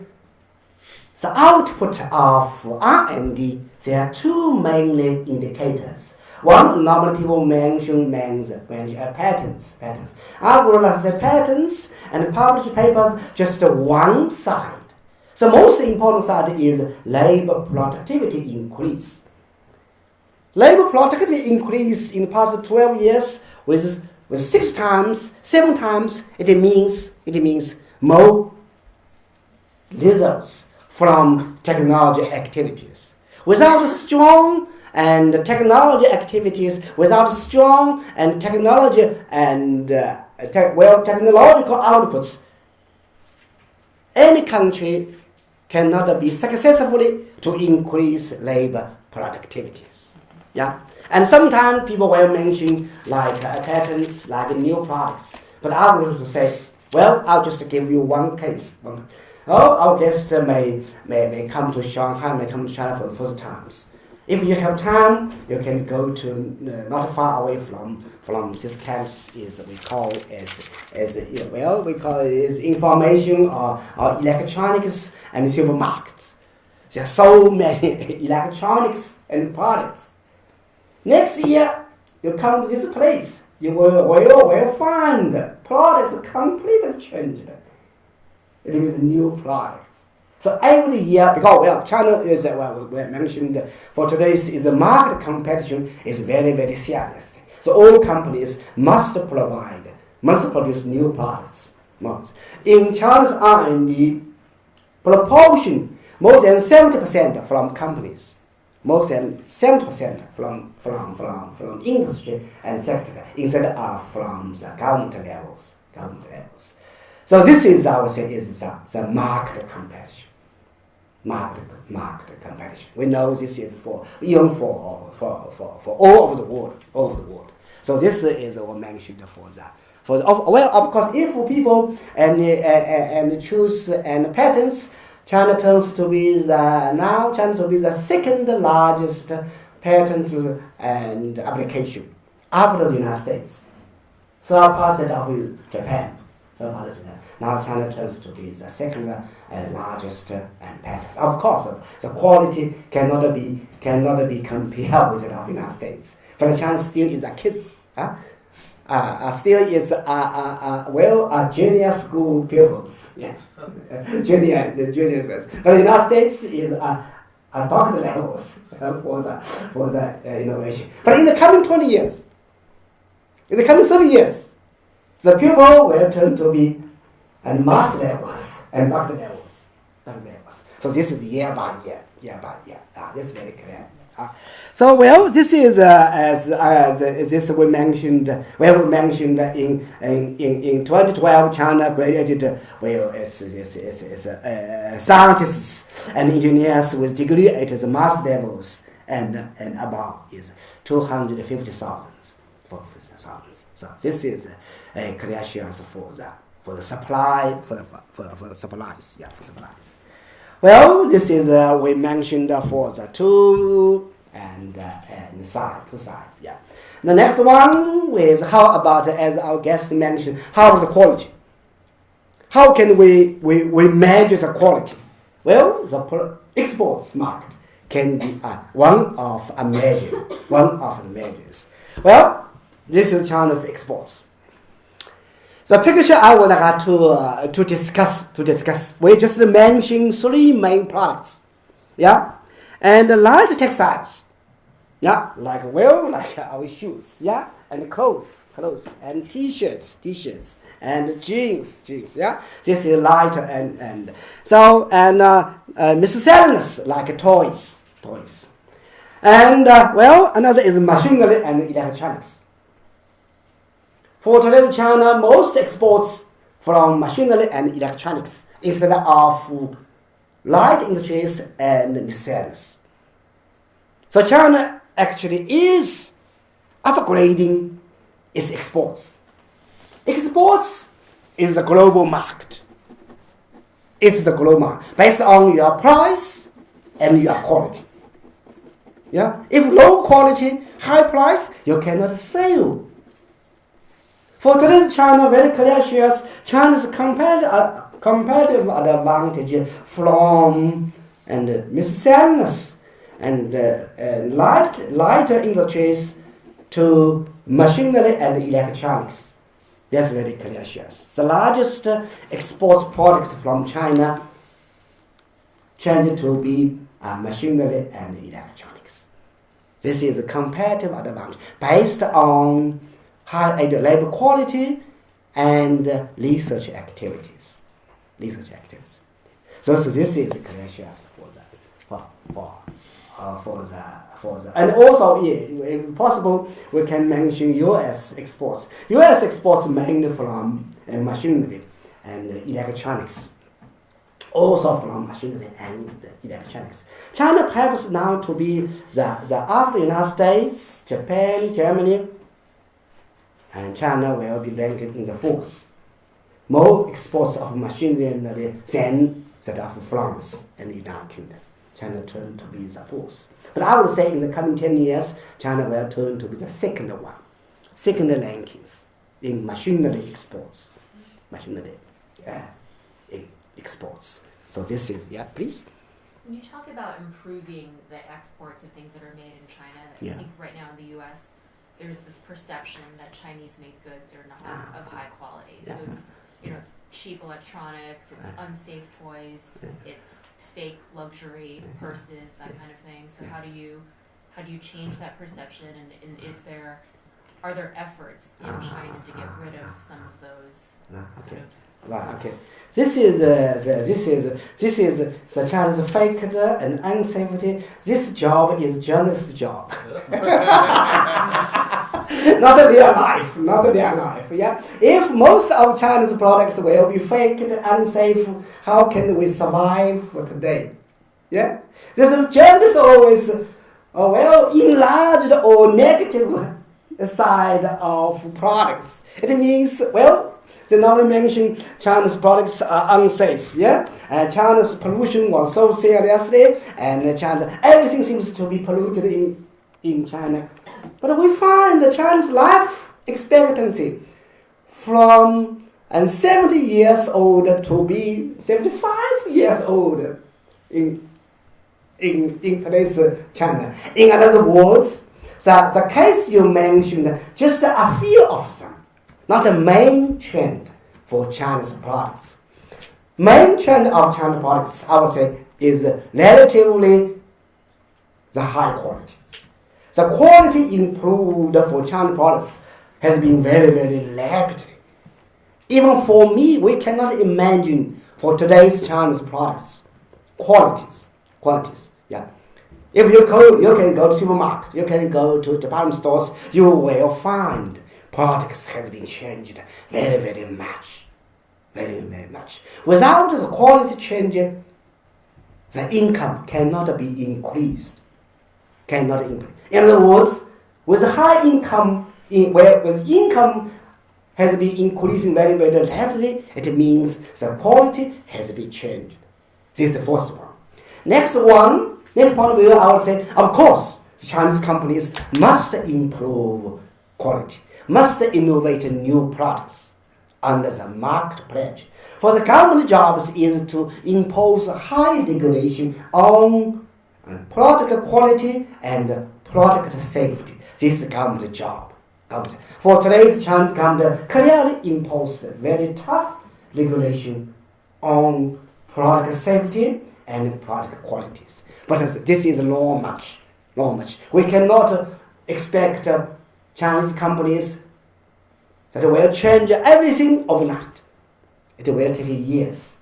the output of R&D? There are two main indicators. One, normally people mention patents. I would like to say patents and published papers just one side. The most important side is labor productivity increase. Labor productivity increase in the past 12 years with 6 times, 7 times. It means more results from technology activities. Without strong and technology activities, without strong and technology and technological outputs, any country cannot be successfully to increase labor productivities. Yeah, and sometimes people will mention patents, like new products. But I would to say, I'll just give you one case. Our guest may come to Shanghai, may come to China for the first times. If you have time, you can go to not far away from this campus. Is we call we call it is information or electronics and supermarkets. There are so many electronics and products. Next year, you come to this place, you will find products completely changed. It is new products. So every year, because China is we mentioned for today's is a market competition is very, very serious. So all companies must produce new products. In China's R&D proportion, more than 70% from companies, more than 70% from industry and sector, instead of from the government levels. So this is the market competition. Market competition. We know this is for all over the world. So this is what mentioned for that. Of course, if people and choose and patents, China turns to be the second largest patents and application after the United States. So opposite of Japan. Now China turns to be the second largest patents. Of course, the quality cannot be compared with the United States. But China still is a kids. Still is junior school pupils. Yeah. junior. But the United States is doctor levels for the innovation. But in the coming 20 years, in the coming 30 years, the pupil will turn to be master levels and doctor levels. So this is year by year. This is very clear. This is this we mentioned in 2012 China graduated scientists and engineers with degree at the master levels and above is 250,000. So this is a clear chance for the supply for the supplies. Well, this is we mentioned for the two two sides. Yeah. The next one is how about, as our guest mentioned, how is the quality? How can we measure the quality? Well, the exports market can be one of the measures. Well, this is China's exports. The picture I would like to discuss. We just mentioned three main products, and light textiles, like our shoes, and clothes, and t-shirts, and jeans, This is light and so miscellaneous like toys, and another is machinery and electronics. For today's China, most exports from machinery and electronics instead of light industries and miscellaneous. So China actually is upgrading its exports. Exports is the global market. It's the global market based on your price and your quality. If low quality, high price, you cannot sell. For today's China, very clear shares China's competitive advantage from miscellaneous and lighter industries to machinery and electronics. That's very clear shares. The largest exports products from China tend to be machinery and electronics. This is a competitive advantage based on high labor quality and research activities. So this is a clear shares for the and also if possible we can mention U.S. exports. U.S. exports mainly from machinery and electronics. Also from machinery and electronics. China perhaps now to be the after United States, Japan, Germany, and China will be ranked in the fourth. More exports of machinery than that of France and the United Kingdom. China turn to be the fourth. But I would say in the coming 10 years, China will turn to be the second rankings in machinery exports. Exports. So this is, please. When you talk about improving the exports of things that are made in China, I think right now in the U.S. there's this perception that Chinese-made goods are not of high quality. So it's cheap electronics, it's unsafe toys, it's fake luxury purses, that kind of thing. So how do you change that perception? And are there efforts in China to get rid of some of those kind of Okay. This is the China's faked and unsafety. This job is journalist job. Not real life. Yeah. If most of China's products will be faked, unsafe, how can we survive for today? Yeah. This journalist always enlarged or negative side of products. It means they now mention China's products are unsafe, and China's pollution was so seriously, and everything seems to be polluted in China. But we find that China's life expectancy from 70 years old to be 75 years old in today's China. In other words, the case you mentioned, just a few of them. Not a main trend for China's products. Main trend of China products, I would say, is relatively the high quality. The quality improved for China products has been very, very rapidly. Even for me, we cannot imagine for today's Chinese products quantities. If you can go to supermarket, you can go to department stores, you will find products has been changed very, very much. Without the quality change, the income cannot be increased. In other words, with high income, with income has been increasing very, very rapidly, it means the quality has been changed. This is the first one. Next point of view, I would say, of course, Chinese companies must improve quality, must innovate new products under the market pledge. For the government jobs is to impose high regulation on product quality and product safety. This is government job. For today's Chinese government clearly imposed very tough regulation on product safety and product qualities. But this is long much. We cannot expect Chinese companies that will change everything overnight. It will take years,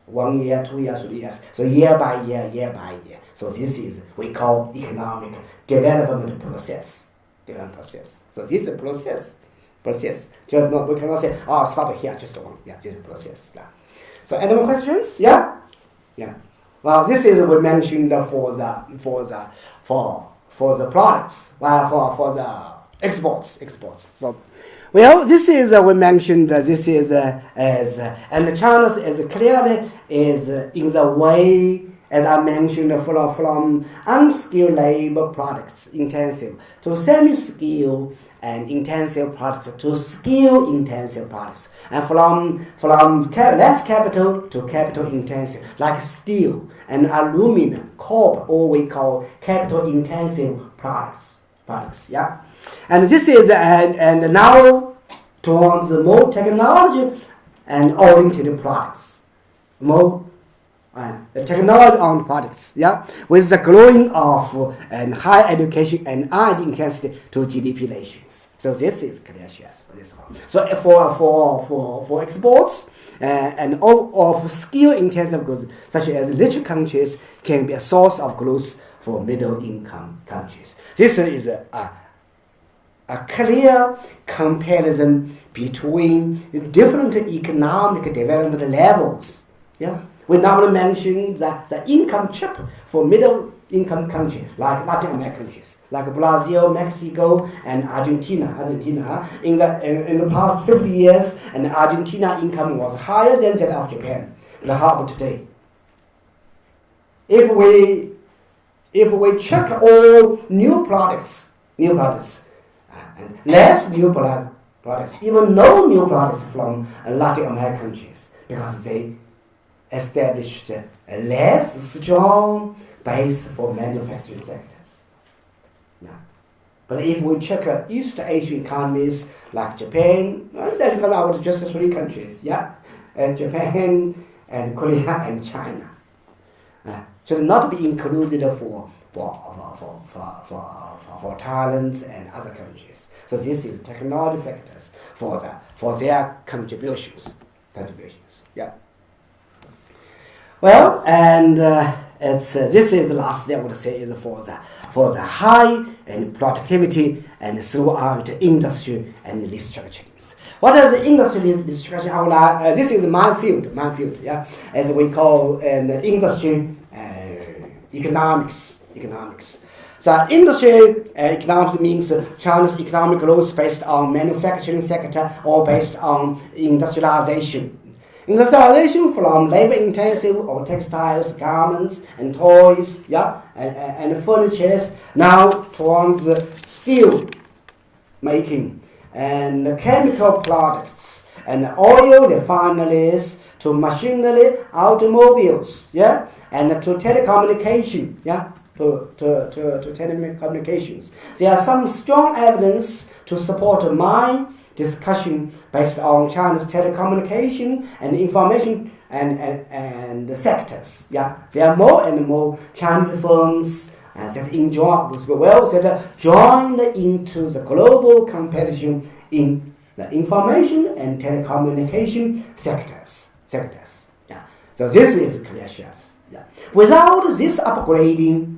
1 year, 2 years, 3 years. So year by year. So this is we call economic development process. So this is a process. Just not, we cannot say, stop here, just one. Yeah, this is a process. Yeah. So any more questions? Yeah. Well, this is we mentioned for the products, for the exports. So, this is we mentioned. This is and China is clearly is in the way, as I mentioned, from unskilled labor products intensive to semi-skilled and intensive products to skill-intensive products, and from less capital to capital-intensive, like steel and aluminum, copper, or we call capital-intensive products. Yeah, and this is and now towards more technology and oriented products, more the technology-oriented products. Yeah, with the growing of and high education and R&D intensity to GDP ratios. So this is clear shares for this one. So for exports and of skill-intensive goods, such as rich countries, can be a source of growth for middle-income countries. This is a clear comparison between different economic development levels. Yeah, we normally mention the income chip for middle-income countries like Latin American countries, like Brazil, Mexico, and Argentina. In the past 50 years, and Argentina income was higher than that of Japan. But how about today? If we if we check all new products, and less new products, even no new products from Latin American countries, because they established a less strong base for manufacturing sectors. Yeah. But if we check East Asian economies like Japan, East Asian economies are just 3 countries, and Japan and Korea and China. Should not be included for Thailand and other countries. So this is technology factors for their contributions. Yeah. Well, and this is the last thing I would say is for the high and productivity and throughout industry and restructurings. What is the industry restructuring? This is my field, yeah, as we call in industry economics. So industry economics means China's economic growth based on manufacturing sector or based on industrialization. Industrialization from labor-intensive or textiles, garments, and toys, and furniture, now towards steel making and chemical products and oil refineries to machinery, automobiles, and to telecommunication, to telecommunications. There are some strong evidence to support my discussion based on China's telecommunication and information and sectors. There are more and more Chinese firms that join into the global competition in the information and telecommunication sectors. So this is clear shots. Without this upgrading,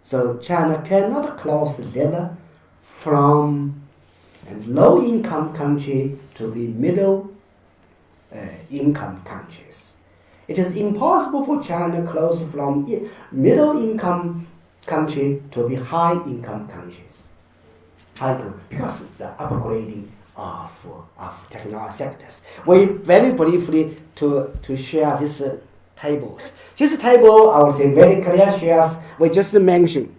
so China cannot close the lever from a low-income country to be middle income countries. It is impossible for China to close from middle-income country to be high-income countries. Because of the upgrading of technology sectors. We very briefly to share these tables. This table, I would say, very clear shares. We just mentioned,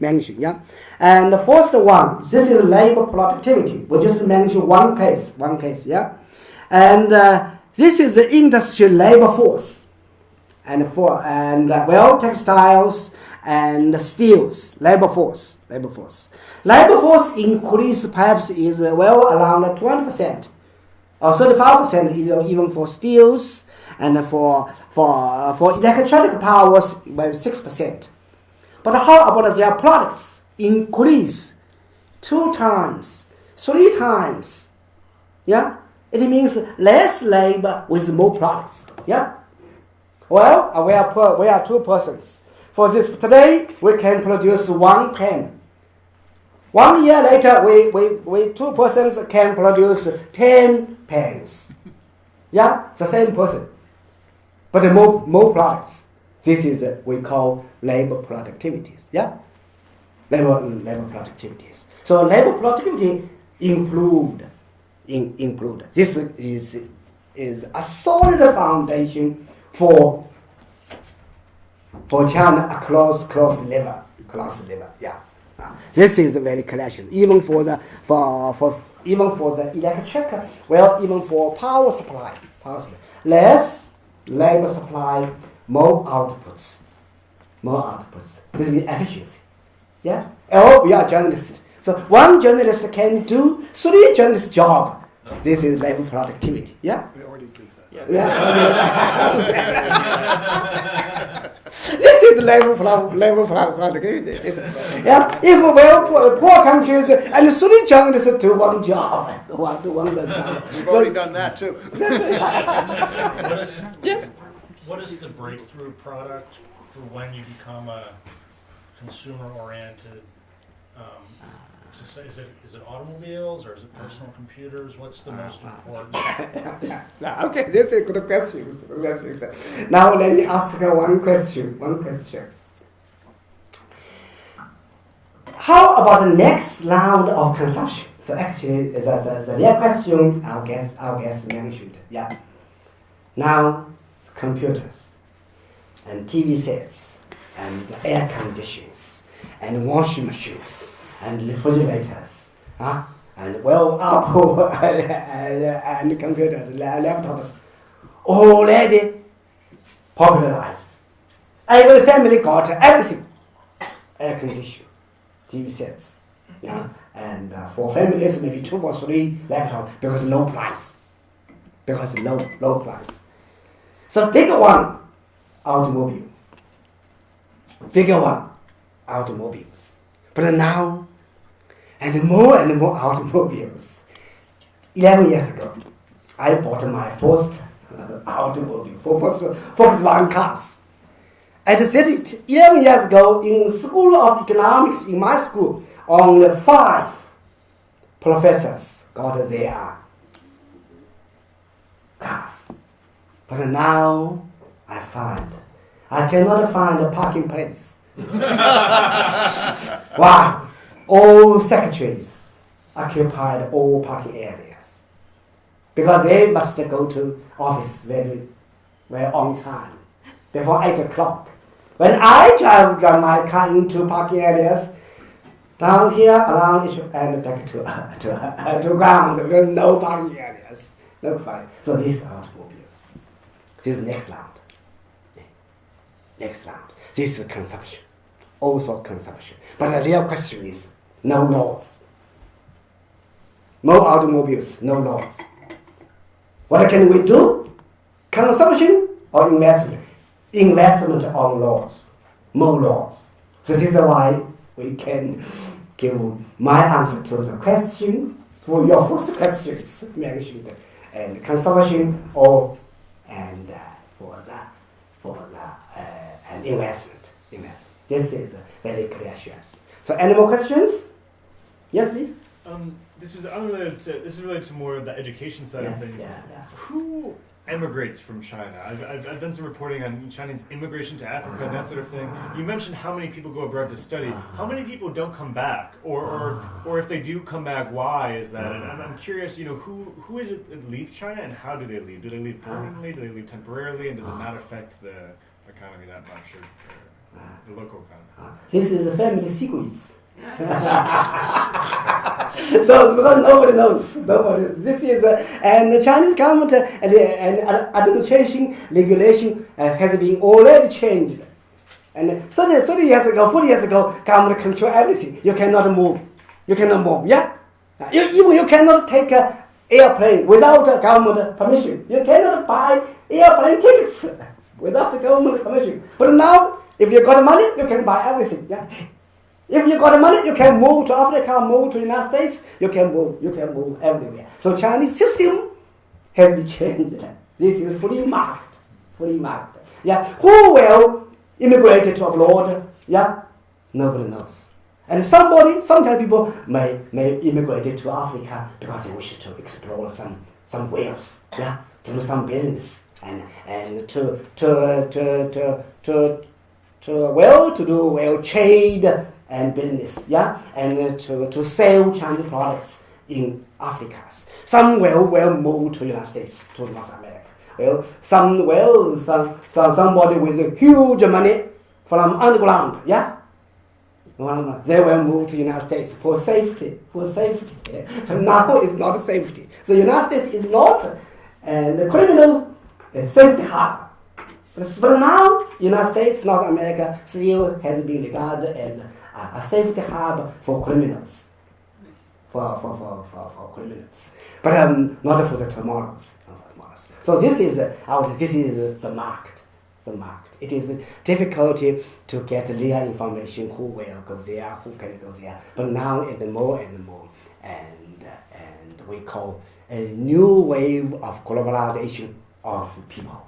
And the first one, this is labor productivity. We just mentioned one case, And this is the industry labor force, textiles and steels labor force. Labor force increase perhaps is around 20%, or 35% even for steels, and for electronic powers, 6%. But how about their products increase 2 times, 3 times? It means less labor with more products. Well, we are 2 persons. For this today, we can produce 1 pen. 1 year later, we 2 persons can produce 10 pens. The same person, but more products. This is we call labor productivities. Labor productivities. So labor productivity improved. This is a solid foundation for China across level. This is very clear. Even for the electric, even for power supply. Less labor supply, more outputs. This is efficiency. Oh, we are journalists. So 1 journalist can do 3 journalists' job. This is labor productivity. We already did that. This is labor productivity. If poor countries and 3 journalists do 1 job, We've already done that too. What is the breakthrough product for when you become a consumer-oriented? Is it automobiles or is it personal computers? What's the most important? Okay, this is a good question. Now let me ask one question. How about the next round of consumption? So actually, the real question our guest mentioned. Now, computers and TV sets and air conditions, and washing machines, and refrigerators, and well, Apple and computers, laptops, already popularized. Every family got everything, air conditioning, TV sets, and for families maybe 2 or 3 laptops because low price, low price. So bigger one, automobile. Bigger one, automobiles. But now, and more automobiles. 11 years ago, I bought my first automobile, first Volkswagen cars. At the city, 11 years ago, in School of Economics, in my school, only 5 professors got their cars. But now, I cannot find a parking place. Why? All secretaries occupied all parking areas. Because they must go to office very, very on time, before 8 o'clock. When I drive my car into parking areas, down here, around it, and back to ground, with no parking areas. No fine. So these are automobiles. This is next round. Next round. This is consumption. Also consumption. But the real question is, no laws. More automobiles, no laws. What can we do? Consumption or investment? Investment on laws. More laws. So this is why we can give my answer to the question, for your first questions mentioned, and consumption or and and investment. This is a very clear choice. So, any more questions? Yes, please. This is related to more of the education side of things. Who emigrates from China? I've done some reporting on Chinese immigration to Africa and that sort of thing. You mentioned how many people go abroad to study. How many people don't come back, or if they do come back, why is that? And I'm curious, who is it that leaves China and how do they leave? Do they leave permanently? Do they leave temporarily? And does it not affect the economy that much, or the local economy? This is a family secrets. No, because nobody knows. This is and the Chinese government and administration regulation has been already changed. And 30 years ago, 40 years ago, government control everything. You cannot move. Yeah. You cannot take an airplane without government permission. You cannot buy airplane tickets without the government permission. But now, if you got money, you can buy everything. Yeah. If you got money, you can move to Africa, move to the United States. You can move everywhere. So Chinese system has been changed. This is free market. Yeah. Who will immigrate to abroad? Yeah. Nobody knows. And sometimes people may immigrate to Africa because they wish to explore some wealth. Yeah. To do some business and to do trade and business, and to sell Chinese products in Africa. Some will move to United States, to North America. Somebody with huge money from underground, they will move to United States for safety. But now it's not safety. So United States is not the criminal safety hub. But now United States, North America still has been regarded as a safety hub for criminals, for criminals, but not for the tomorrows. So this is the market. It is difficulty to get real information. Who will go there? Who can go there? But now and more, and we call a new wave of globalization of people.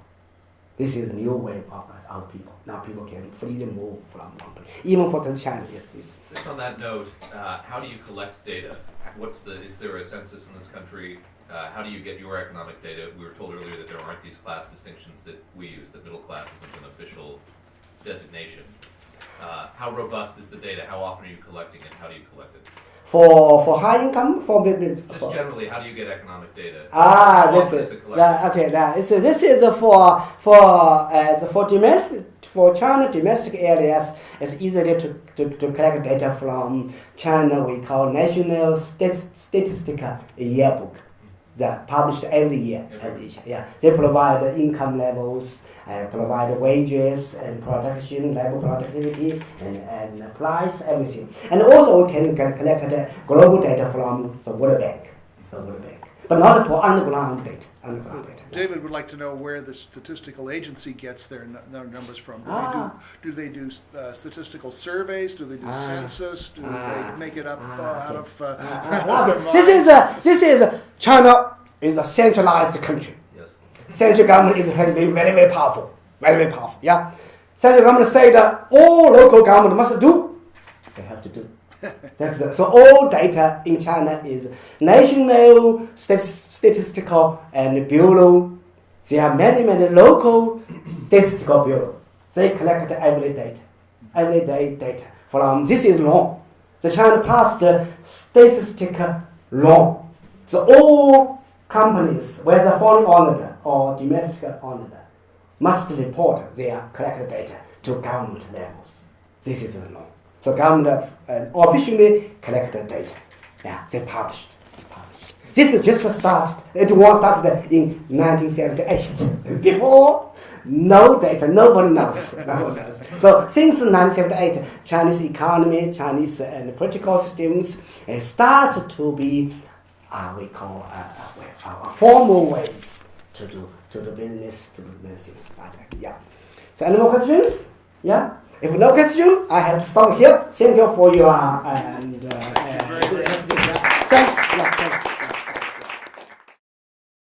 This is a new wave of people. Now people can freely move from one place, even for the China. Yes, please. Just on that note, how do you collect data? Is there a census in this country? How do you get your economic data? We were told earlier that there aren't these class distinctions that we use, that middle class isn't an official designation. How robust is the data? How often are you collecting it? How do you collect it? For high income, just generally, how do you get economic data? This is for for China domestic areas, it's easier to collect data from China. We call National Statistical Yearbook. That published every year. Yeah, they provide income levels, provide wages and production, labor productivity, and price, everything. And also we can collect global data from the World Bank, but not for underground data. David would like to know where the statistical agency gets their numbers from. Do they do statistical surveys? Do they do census? Do they make it up out of their minds? This is China is a centralized country. Yes. Central government has been very, very powerful. Very, very powerful. Yeah. Central government say that all local government must do, they have to do. So all data in China is national statistical and bureau. There are many local statistical bureau. They collect every day data from this is law. The China passed the statistical law. So all companies, whether foreign owned or domestic owned, must report their collected data to government levels. This is the law. So government officially collected data. Yeah, they published. This is just a start. It was started in 1978. Before, no data, nobody knows. So since 1978, Chinese economy, Chinese and political systems start to be, we call formal ways to do business, to do many things. Yeah. So any more questions? Yeah. If no question, I have to stop here. Thank you for your thanks. Yeah, thanks.